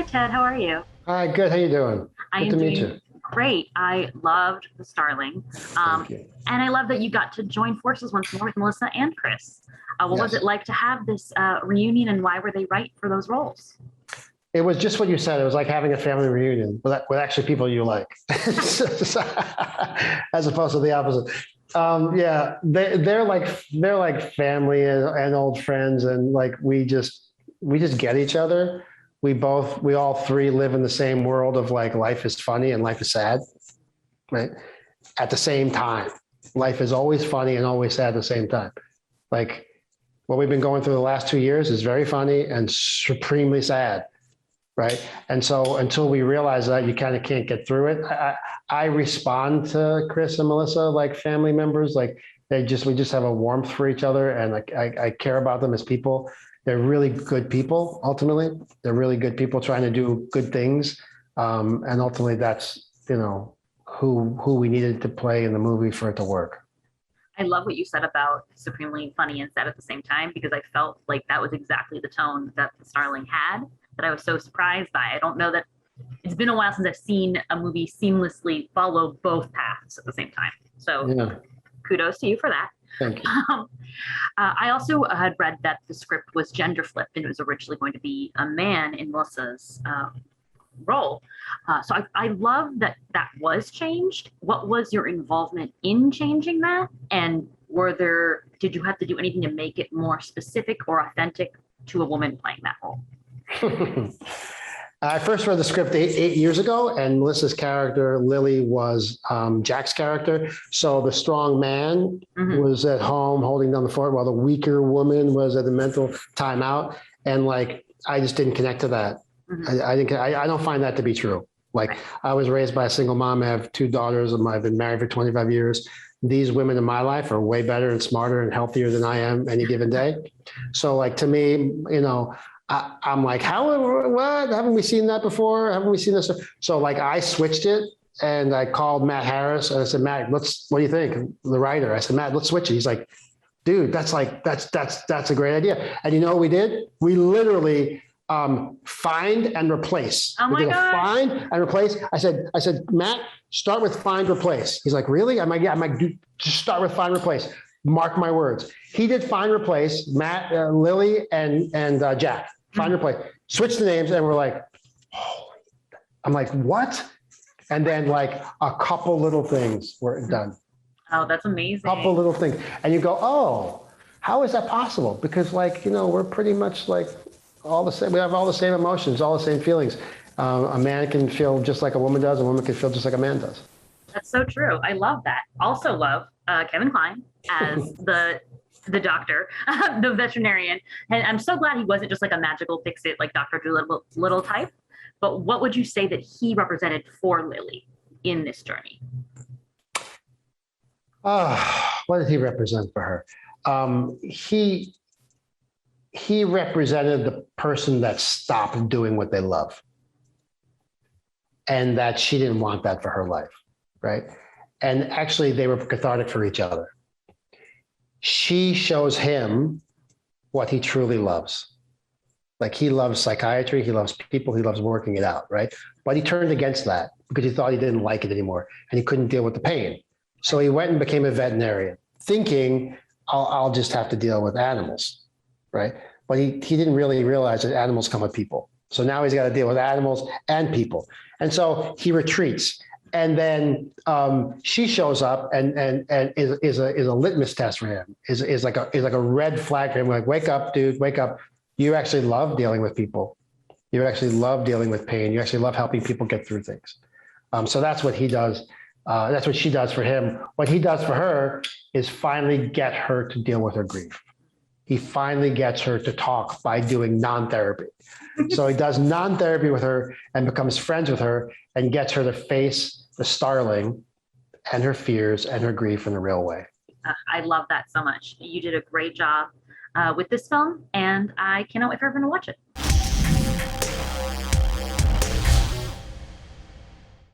Hi, Ted. How are you? Hi, good. How you doing? I Good am to meet doing you. great. I loved the Starling. Um, Thank you. and I love that you got to join forces once more with Melissa and Chris. What was it Yes. like to have this reunion and why were they right for those roles? It was just what you said. It was like having a family reunion with actually people you like, as opposed to the opposite. Yeah, they're like family and old friends, and like we just get each other. We all three live in the same world of like life is funny and life is sad, right? At the same time, life is always funny and always sad at the same time. Like what we've been going through the last 2 years is very funny and supremely sad, right? And so until we realize that, you kind of can't get through it. I respond to Chris and Melissa like family members, like we just have a warmth for each other, and like I care about them as people. They're really good people. Ultimately, they're really good people trying to do good things, and ultimately, that's who we needed to play in the movie for it to work. I love what you said about supremely funny and sad at the same time because I felt like that was exactly the tone that the Starling had that I was so surprised by. I don't know that it's been a while since I've seen a movie seamlessly follow both paths at the same time. So Yeah, kudos to you for that. thank you. Um, I also had read that the script was gender flipped and it was originally going to be a man in Melissa's role. So I love that that was changed. What was your involvement in changing that? And did you have to do anything to make it more specific or authentic to a woman playing that role? I first read the script eight years ago, and Melissa's character, Lilly, was Jack's character. So the strong man was at home holding down the fort, while the weaker woman was at the mental timeout. And like, I just didn't connect to that. I don't find that to be true. Like, I was raised by a single mom. I have two daughters, and I've been married for 25 years. These women in my life are way better and smarter and healthier than I am any given day. So like, to me, I'm like, what? Haven't we seen that before? Haven't we seen this? So like, I switched it, and I called Matt Harris and I said, Matt, what do you think? The writer. I said, Matt, let's switch it. He's like, dude, that's a great idea. And you know what we did? We literally find and replace. Oh We my did a gosh. find and replace. I said, Matt, start with find, replace. He's like, really? I'm like, yeah. I'm like, dude, just start with find, replace. Mark my words. He did find, replace. Matt, Lilly, and Jack. Find, replace. Switch the names, and we're like, oh. I'm like, what? And then like a couple little things were done. Oh, that's amazing. Couple little things, and you go, oh, how is that possible? Because like, we're pretty much like all the same. We have all the same emotions, all the same feelings. A man can feel just like a woman does. A woman can feel just like a man does. That's so true. I love that. Also love Kevin Kline as the doctor, the veterinarian. And I'm so glad he wasn't just like a magical fix-it, like Dr. Dolittle type. But what would you say that he represented for Lilly in this journey? What did he represent for her? He represented the person that stopped doing what they love, and that she didn't want that for her life, right? And actually, they were cathartic for each other. She shows him what he truly loves. Like, he loves psychiatry, he loves people, he loves working it out, right? But he turned against that because he thought he didn't like it anymore and he couldn't deal with the pain. So he went and became a veterinarian, thinking, I'll just have to deal with animals, right? But he didn't really realize that animals come with people. So now he's got to deal with animals and people. And so he retreats. And then she shows up and is a litmus test for him, is like a red flag for him. Like, wake up, dude, wake up. You actually love dealing with people. You actually love dealing with pain. You actually love helping people get through things. So that's what he does. That's what she does for him. What he does for her is finally get her to deal with her grief. He finally gets her to talk by doing non-therapy. So he does non-therapy with her and becomes friends with her and gets her to face the Starling and her fears and her grief in a real way. I love that so much. You did a great job with this film, and I cannot wait for everyone to watch it.